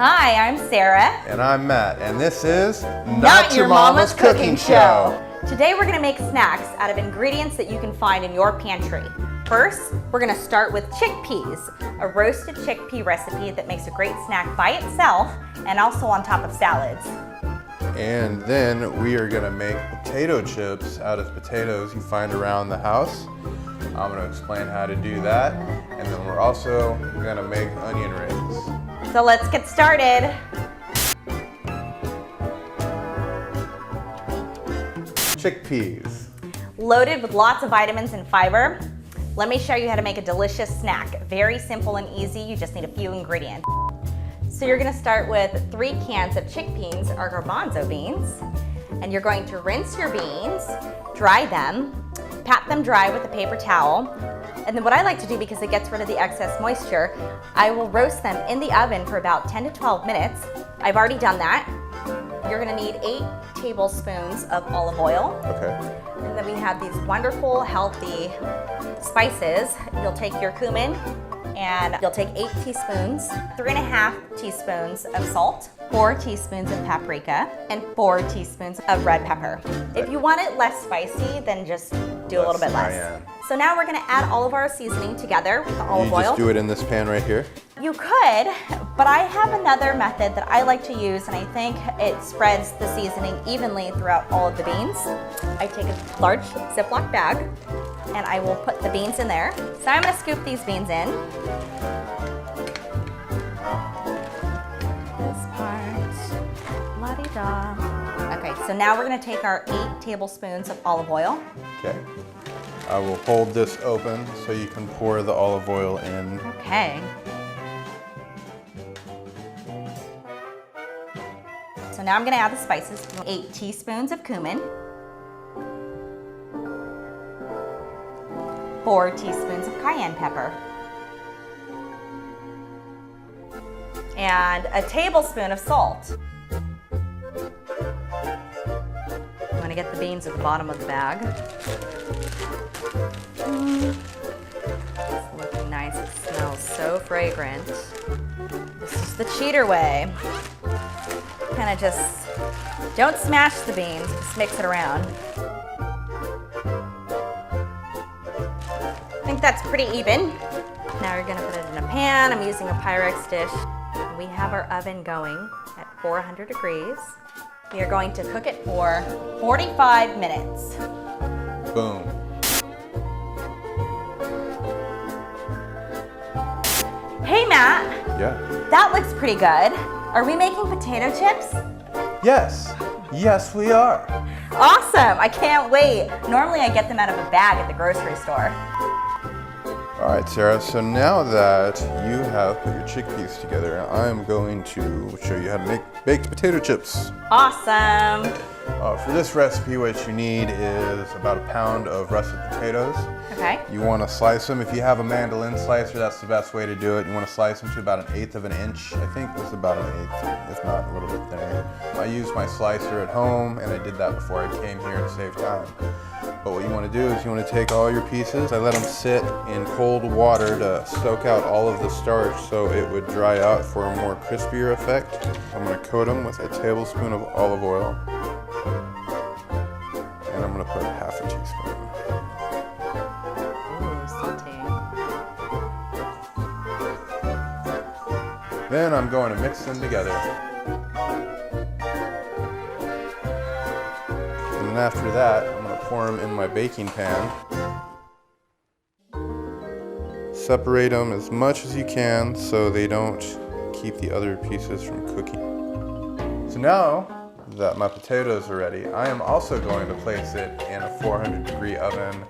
Hi, I'm Sarah. And I'm Matt, and this is Not Your Mama's Cooking Show. Today we're gonna make snacks out of ingredients that you can find in your pantry. First, we're gonna start with chickpeas, a roasted chickpea recipe that makes a great snack by itself and also on top of salads. And then we are gonna make potato chips out of potatoes you find around the house. I'm gonna explain how to do that. And then we're also gonna make onion rings. So let's get started. Chickpeas. Loaded with lots of vitamins and fiber. Let me show you how to make a delicious snack. Very simple and easy, you just need a few ingredients. So you're gonna start with 3 cans of chickpeas or garbanzo beans, and you're going to rinse your beans, dry them, pat them dry with a paper towel, and then what I like to do, because it gets rid of the excess moisture, I will roast them in the oven for about 10 to 12 minutes. I've already done that. You're gonna need 8 tablespoons of olive oil. Okay. And then we have these wonderful, healthy spices. You'll take your cumin, and you'll take 8 teaspoons, 3.5 teaspoons of salt, 4 teaspoons of paprika, and 4 teaspoons of red pepper. If you want it less spicy, then just do a little bit less. So now we're gonna add all of our seasoning together with the olive oil. You just do it in this pan right here? You could, but I have another method that I like to use, and I think it spreads the seasoning evenly throughout all of the beans. I take a large Ziploc bag, and I will put the beans in there. So I'm gonna scoop these beans in. This part, la-di-da. Okay, so now we're gonna take our 8 tablespoons of olive oil. Okay. I will hold this open so you can pour the olive oil in. Okay. So now I'm gonna add the spices. 8 teaspoons of cumin, 4 teaspoons of cayenne pepper, and a tablespoon of salt. I'm gonna get the beans at the bottom of the bag. It's looking nice, it smells so fragrant. This is the cheater way. Kind of just, don't smash the beans, just mix it around. I think that's pretty even. Now you're gonna put it in a pan. I'm using a Pyrex dish. We have our oven going at 400 degrees. We are going to cook it for 45 minutes. Boom. Hey Matt. Yeah. That looks pretty good. Are we making potato chips? Yes. Yes, we are. Awesome, I can't wait. Normally I get them out of a bag at the grocery store. All right, Sarah, so now that you have put your chickpeas together, I'm going to show you how to make baked potato chips. Awesome. For this recipe, what you need is about a pound of russet potatoes. Okay. You want to slice them. If you have a mandolin slicer, that's the best way to do it. You want to slice them to about 1/8 of an inch. I think this is about 1/8, if not a little bit thinner. I used my slicer at home, and I did that before I came here to save time. But what you want to do is you want to take all your pieces. I let them sit in cold water to soak out all of the starch so it would dry out for a more crispier effect. I'm going to coat them with a tablespoon of olive oil. And I'm going to put 1/2 teaspoon. Ooh, salty. Then I'm going to mix them together. And then after that, I'm going to pour them in my baking pan. Separate them as much as you can so they don't keep the other pieces from cooking. So now that my potatoes are ready, I am also going to place it in a 400-degree oven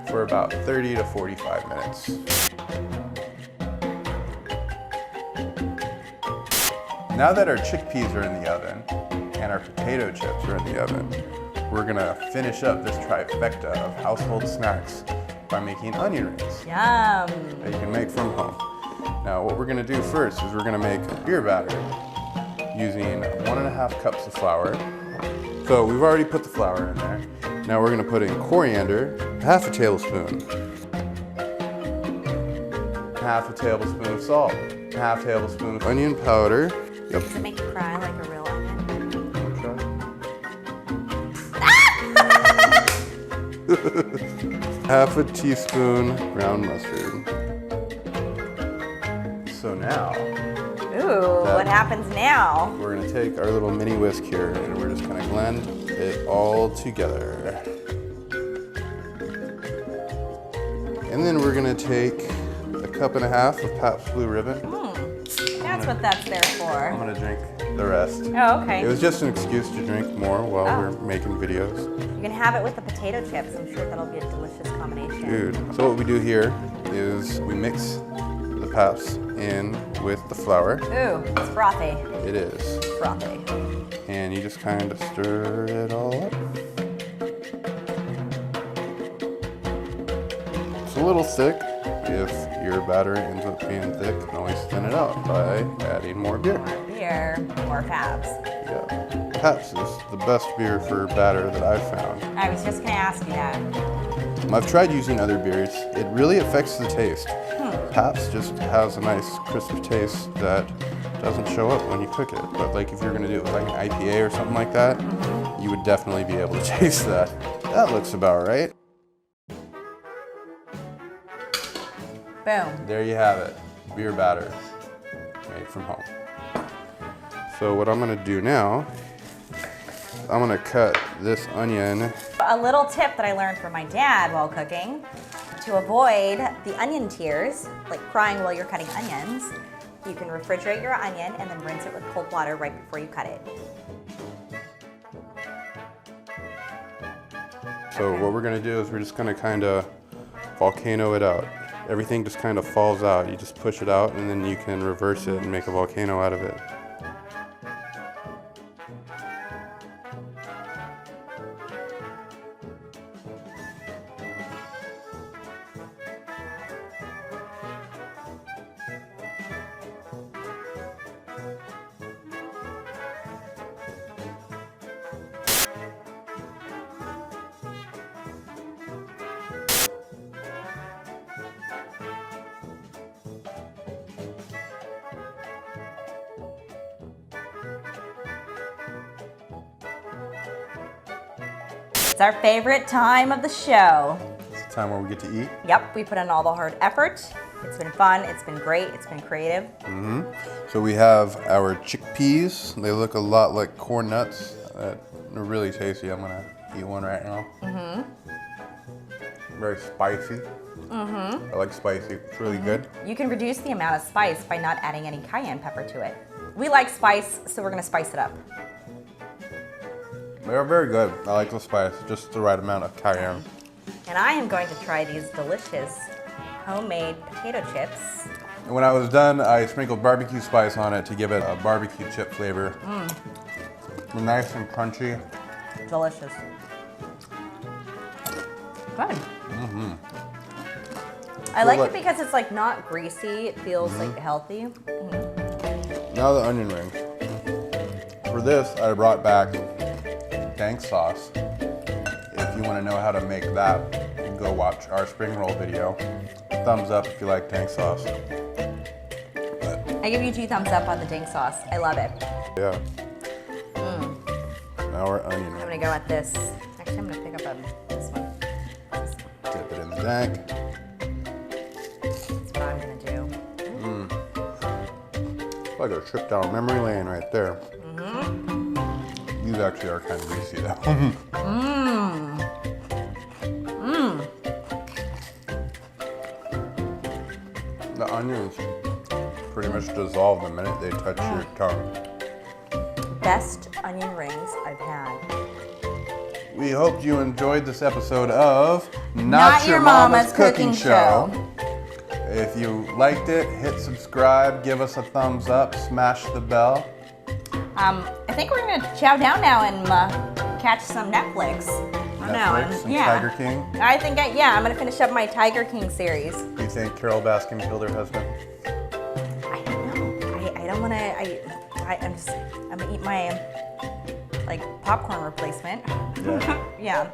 for about 30 to 45 minutes. Now that our chickpeas are in the oven and our potato chips are in the oven, we're gonna finish up this trifecta of household snacks by making onion rings Yum. that you can make from home. Now what we're gonna do first is we're gonna make a beer batter using 1.5 cups of flour. So we've already put the flour in there. Now we're gonna put in coriander, 1/2 tablespoon, 1/2 tablespoon of salt, 1/2 tablespoon of onion powder, Does it make you cry like a real onion? Half a teaspoon ground mustard. So now, Ooh, what happens now? we're gonna take our little mini whisk here and we're just gonna blend it all together. And then we're gonna take a cup and a half of Pabst Blue Ribbon. That's what that's there for. I'm gonna drink the rest. Oh, okay. It was just an excuse to drink more while we're making videos. You can have it with the potato chips. I'm sure that'll be a delicious combination. Dude. So what we do here is we mix the Pabst in with the flour. Ooh, it's frothy. It is. Frothy. And you just kind of stir it all up. It's a little thick. If your batter ends up being thick, you can always thin it out by adding more beer. More beer, more Pabst. Yeah. Pabst is the best beer for batter that I've found. I was just gonna ask you that. I've tried using other beers. It really affects the taste. Pabst just has a nice crisp taste that doesn't show up when you cook it. But like if you're gonna do it with like an IPA or something like that, you would definitely be able to taste that. That looks about right. Boom. There you have it. Beer batter made from home. So what I'm gonna do now, I'm gonna cut this onion. A little tip that I learned from my dad while cooking, to avoid the onion tears, like crying while you're cutting onions, you can refrigerate your onion and then rinse it with cold water right before you cut it. So what we're gonna do is we're just gonna kind of volcano it out. Everything just kind of falls out. You just push it out and then you can reverse it and make a volcano out of it. It's our favorite time of the show. It's the time where we get to eat. Yep, we put in all the hard effort. It's been fun, it's been great, it's been creative. So we have our chickpeas. They look a lot like corn nuts. They're really tasty. I'm gonna eat one right now. Very spicy. I like spicy. It's really good. You can reduce the amount of spice by not adding any cayenne pepper to it. We like spice, so we're gonna spice it up. They're very good. I like the spice, just the right amount of cayenne. And I am going to try these delicious homemade potato chips. And when I was done, I sprinkled barbecue spice on it to give it a barbecue chip flavor. They're nice and crunchy. Delicious. Good. I like it because it's like not greasy. It feels like healthy. Now the onion rings. For this, I brought back dank sauce. If you want to know how to make that, go watch our spring roll video. Thumbs up if you like dank sauce. I give you 2 thumbs up on the ding sauce. I love it. Yeah. Now our onion I'm rings. gonna go at this. Actually, I'm gonna pick up this one. Dip it in the dank. That's what I'm gonna do. It's like a trip down memory lane right there. These actually are kind of greasy though. The onions pretty much dissolve the minute they touch your tongue. Best onion rings I've had. We hope you enjoyed this episode of Not Your Mama's Cooking Show. If you liked it, hit subscribe, give us a thumbs up, smash the bell. I think we're gonna chow down now and catch some Netflix. Netflix and Tiger King. I think, I'm gonna finish up my Tiger King series. Do you think Carol Baskin killed her husband? I don't know. I don't wanna, I'm gonna eat my, like, popcorn replacement. Yeah. Yeah.